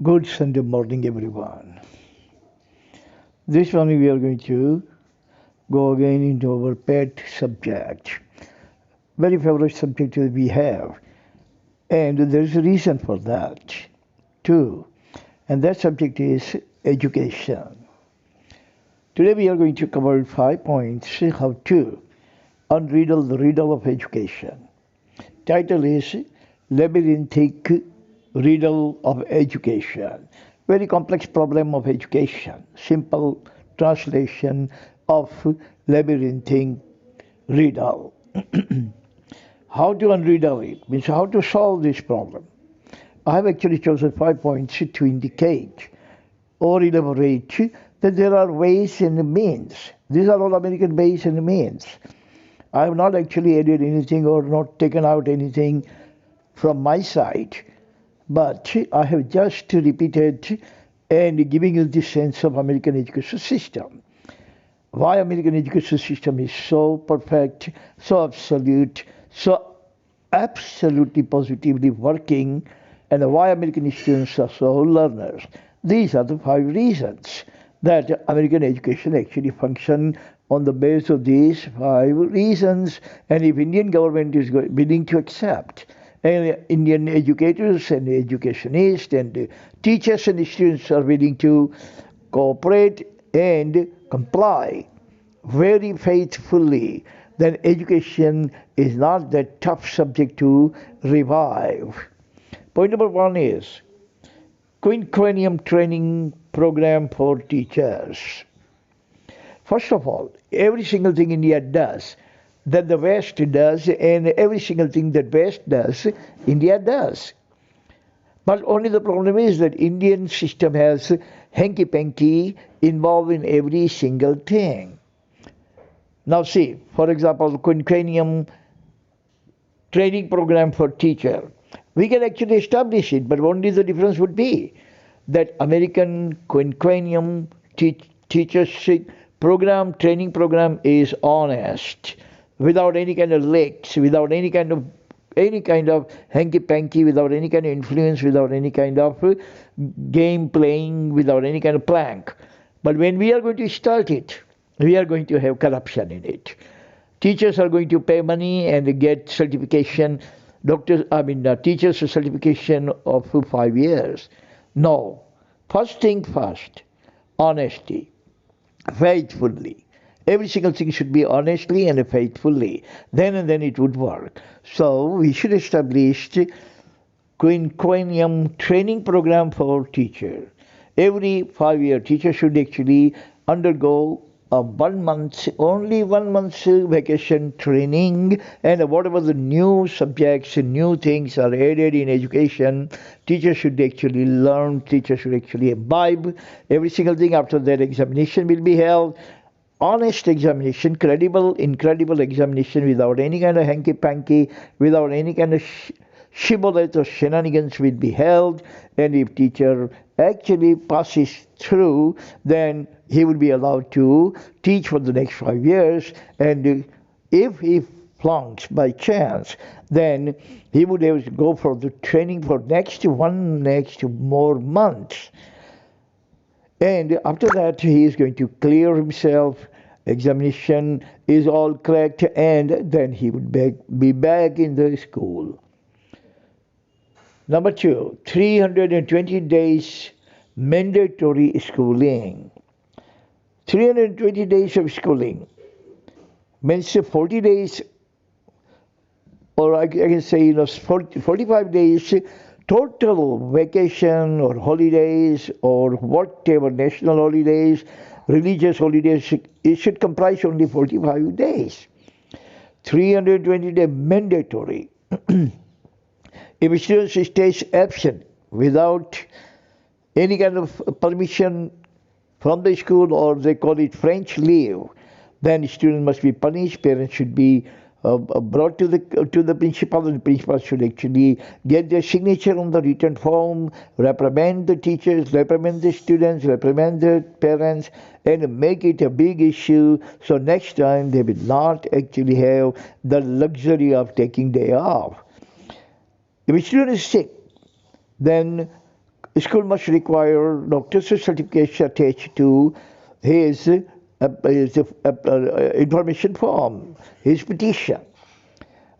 Good Sunday morning, everyone. This one we are going to go again into our pet subject, very favorite subject that we have, and there is a reason for that too, and that subject is education. Today we are going to cover 5 points how to unriddle the riddle of education. Title is Labyrinthic Riddle of Education. Very complex problem of education. Simple translation of labyrinthic riddle. How to unriddle it means how to solve this problem. I have actually chosen 5 points to indicate or elaborate that there are ways and means. These are all American ways and means. I have not actually added anything or not taken out anything from my side, but I have just repeated and giving you the sense of American education system. Why American education system is so perfect, so absolute, so absolutely positively working, and why American students are so learners. These are the 5 reasons that American education actually function on the basis of these 5 reasons, and if Indian government is willing to accept, and Indian educators and educationists and teachers and students are willing to cooperate and comply very faithfully, then education is not that tough subject to revive. Point number 1 is quinquennium training program for teachers. First of all, every single thing India does, that the West does, and every single thing that West does, India does. But only the problem is that Indian system has hanky-panky involved in every single thing. Now see, for example, quinquennium training program for teacher. We can actually establish it, but only the difference would be that American quinquennium teachership program, training program is honest, without any kind of leaks, without any kind of hanky-panky, without any kind of influence, without any kind of game playing, without any kind of plank. But when we are going to start it, we are going to have corruption in it. Teachers are going to pay money and get certification. Teachers certification of 5 years. No. First thing first, honesty, faithfully. Every single thing should be honestly and faithfully. Then it would work. So we should establish quinquennium training program for teacher. Every 5-year teacher should actually undergo a 1 month, only 1 month vacation training, and whatever the new subjects and new things are added in education, teachers should actually learn, teachers should actually imbibe every single thing. After that, examination will be held. Honest examination, incredible examination without any kind of hanky-panky, without any kind of shibboleth or shenanigans will be held, and if teacher actually passes through, then he will be allowed to teach for the next 5 years, and if he flunks by chance, then he would have to go for the training for next more months. And after that, he is going to clear himself, examination is all correct, and then he would be back in the school. Number 2, 320 days mandatory schooling. 320 days of schooling means 40 days, or I can say 45 days total vacation or holidays or whatever, national holidays, religious holidays. It should comprise only 45 days. 320 days mandatory. If a student stays absent without any kind of permission from the school, or they call it French leave, then the student must be punished. Parents should be brought to the principal, and the principal should actually get their signature on the written form, reprimand the teachers, reprimand the students, reprimand the parents, and make it a big issue. So next time they will not actually have the luxury of taking day off. If a student is sick, then School must require doctor's certificate attached to his information form, his petition.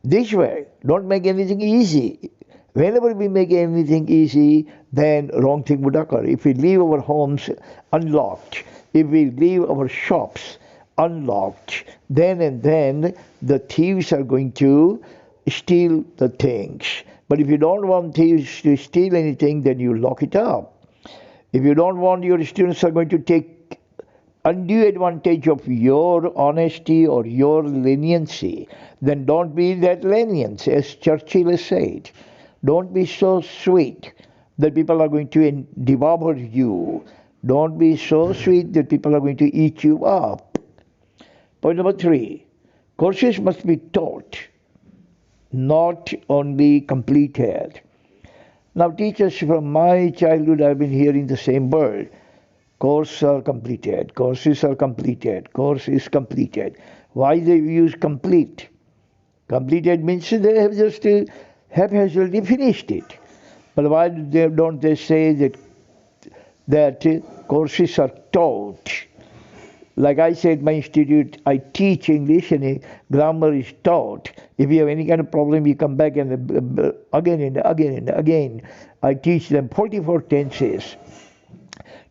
This way, don't make anything easy. Whenever we make anything easy, then wrong thing would occur. If we leave our homes unlocked, if we leave our shops unlocked, then and then the thieves are going to steal the things. But if you don't want thieves to steal anything, then you lock it up. If you don't want your students are going to take undue advantage of your honesty or your leniency, then don't be that lenient, as Churchill has said. Don't be so sweet that people are going to devour you. Don't be so sweet that people are going to eat you up. Point number 3, courses must be taught, not only completed. Now, teachers from my childhood have been hearing the same word. Courses are completed, courses are completed, course is completed. Why they use complete? Completed means they have just haphazardly finished it. But why don't they say that courses are taught? Like I said, my institute, I teach English and grammar is taught. If you have any kind of problem, you come back and again and again and again. I teach them 44 tenses,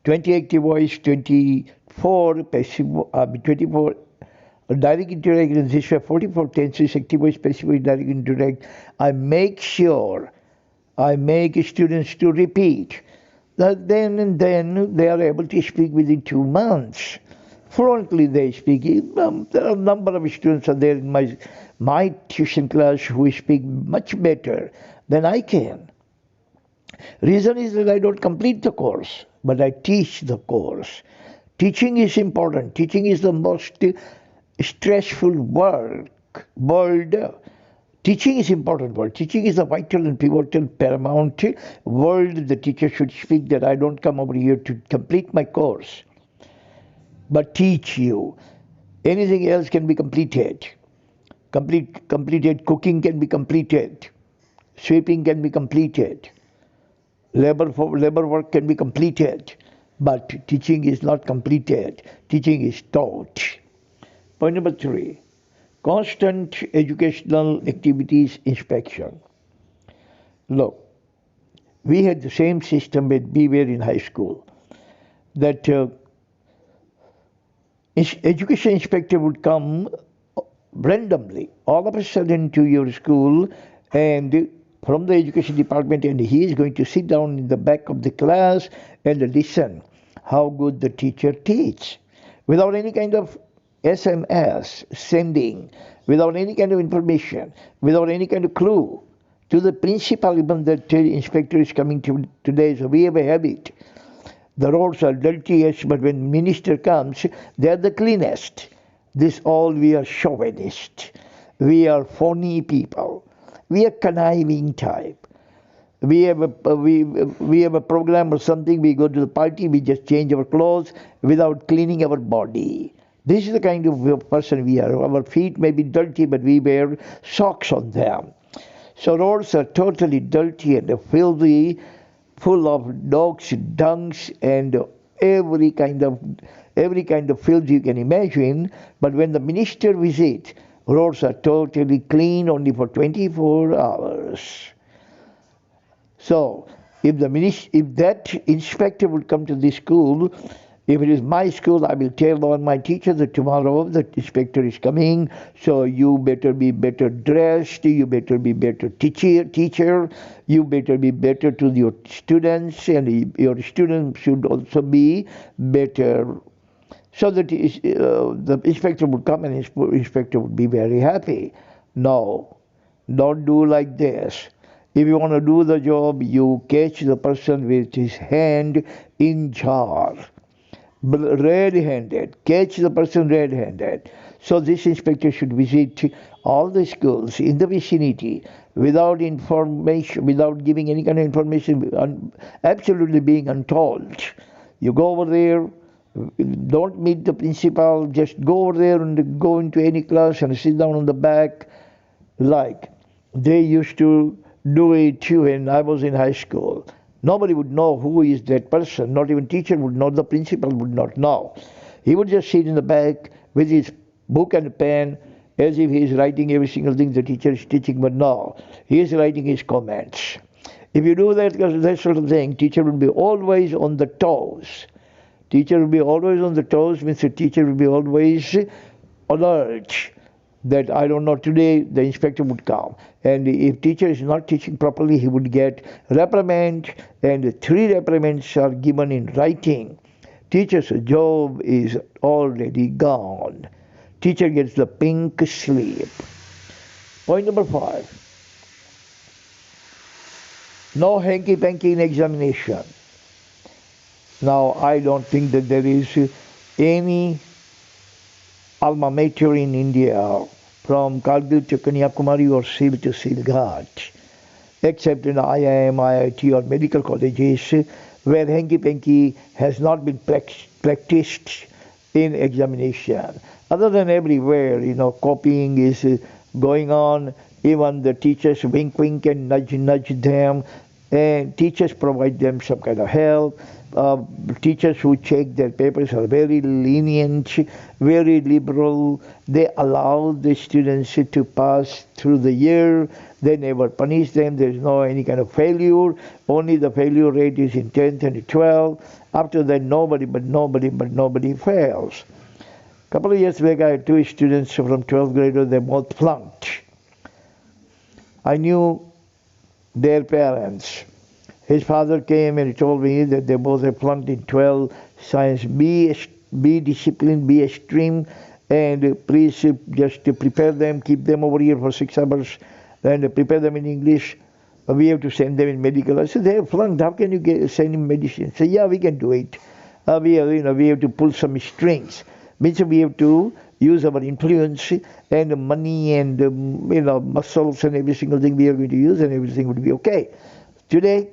20 active voice, 24 passive, 24 direct indirect, and this 44 tenses, active voice, passive voice, direct indirect. I make sure I make students to repeat. That then and then they are able to speak within 2 months. Fluently they speak. There are a number of students are there in my tuition class who speak much better than I can. Reason is that I don't complete the course, but I teach the course. Teaching is important. Teaching is the most stressful world. Teaching is important word. Teaching is the vital and pivotal paramount word the teacher should speak, that I don't come over here to complete my course, but teach you. Anything else can be completed. Completed cooking can be completed. Sweeping can be completed. Labor work can be completed. But teaching is not completed. Teaching is taught. Point number 3, constant educational activities inspection. Look, we had the same system when we were in high school, that education inspector would come randomly, all of a sudden, to your school, and from the education department, and he is going to sit down in the back of the class and listen how good the teacher teaches, without any kind of SMS sending, without any kind of information, without any kind of clue to the principal, even that inspector is coming today. So we have a habit. The roads are dirty, yes, but when minister comes, they are the cleanest. This all, we are chauvinist. We are phony people. We are conniving type. We have a program or something. We go to the party. We just change our clothes without cleaning our body. This is the kind of person we are. Our feet may be dirty, but we wear socks on them. So roads are totally dirty and filthy, full of dogs, dungs, and every kind of filth you can imagine. But when the minister visits, roads are totally clean only for 24 hours. So if that inspector would come to this school, if it is my school, I will tell all my teachers that tomorrow the inspector is coming, so you better be better dressed, you better be better teacher, you better be better to your students, and your students should also be better. So that the inspector would come and the inspector would be very happy. No, don't do like this. If you want to do the job, you catch the person with his hand in jar, red-handed. Catch the person red-handed. So this inspector should visit all the schools in the vicinity without information, without giving any kind of information, absolutely being untold. You go over there, don't meet the principal, just go over there and go into any class and sit down on the back, like they used to do it when I was in high school. Nobody would know who is that person. Not even teacher would know. The principal would not know. He would just sit in the back with his book and pen as if he is writing every single thing the teacher is teaching. But no, he is writing his comments. If you do that sort of thing, teacher will be always on the toes. Teacher will be always on the toes means the teacher will be always alert that I don't know, today the inspector would come. And if teacher is not teaching properly, he would get reprimand, and 3 reprimands are given in writing. Teacher's job is already gone. Teacher gets the pink slip. Point number 5. No hanky-panky in examination. Now, I don't think that there is any alma mater in India from Kargil to Kanyakumari or Siv to Silghat, except in IIM, IIT or medical colleges where hanky-panky has not been practiced in examination. Other than everywhere, copying is going on. Even the teachers wink and nudge them, and teachers provide them some kind of help. Teachers who check their papers are very lenient, very liberal. They allow the students to pass through the year. They never punish them. There is no any kind of failure. Only the failure rate is in 10th and 12th. After that, nobody fails. A couple of years back, I had 2 students from 12th grade. They both flunked. I knew their parents. His father came and he told me that they both have flunked in 12 science. Be disciplined, be extreme, and please just prepare them, keep them over here for 6 hours, and prepare them in English. We have to send them in medical. I said, they have flunked. How can you send in medicine? I said, yeah, we can do it. We have to pull some strings. Means we have to use our influence and money and muscles and every single thing we are going to use, and everything would be okay. Today,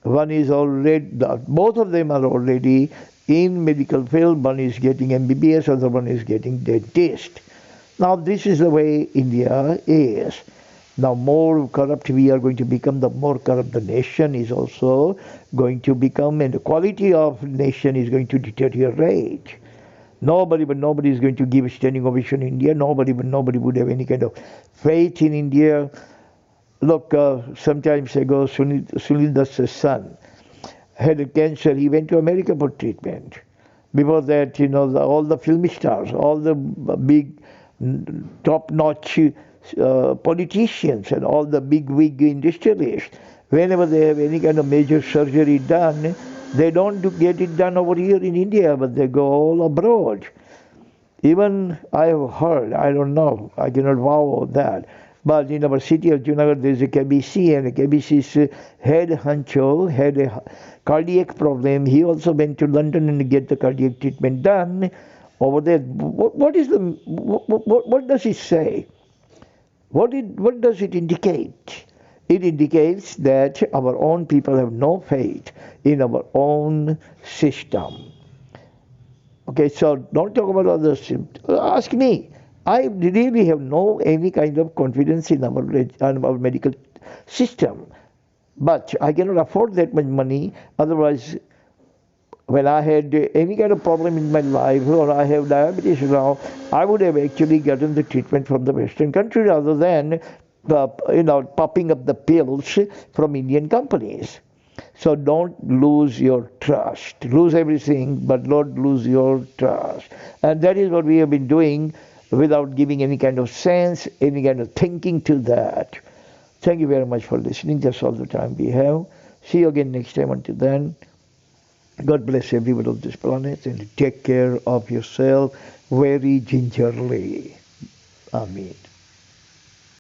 both of them are already in medical field. One is getting MBBS, other one is getting dentist. Now this is the way India is. Now more corrupt we are going to become, the more corrupt the nation is also going to become, and the quality of nation is going to deteriorate. Nobody is going to give a standing ovation in India. Nobody would have any kind of faith in India. Look, some time ago, Sunil Datta's son had cancer. He went to America for treatment. Before that, all the film stars, all the big, top-notch politicians, and all the big-wig industrialists, whenever they have any kind of major surgery done, they don't get it done over here in India, but they go all abroad. Even I have heard, I don't know, I cannot vow that, but in our city of Junagadh there is a KBC, and the KBC's head honcho had a cardiac problem. He also went to London and get the cardiac treatment done over there. What does it say? What does it indicate? It indicates that our own people have no faith in our own system. Okay, so don't talk about others. Ask me. I really have no any kind of confidence in our medical system. But I cannot afford that much money. Otherwise, when I had any kind of problem in my life, or I have diabetes now, I would have actually gotten the treatment from the Western country rather than popping up the pills from Indian companies. So don't lose your trust. Lose everything, but don't lose your trust. And that is what we have been doing without giving any kind of sense, any kind of thinking to that. Thank you very much for listening. That's all the time we have. See you again next time. Until then, God bless everyone of this planet, and take care of yourself very gingerly. Amen.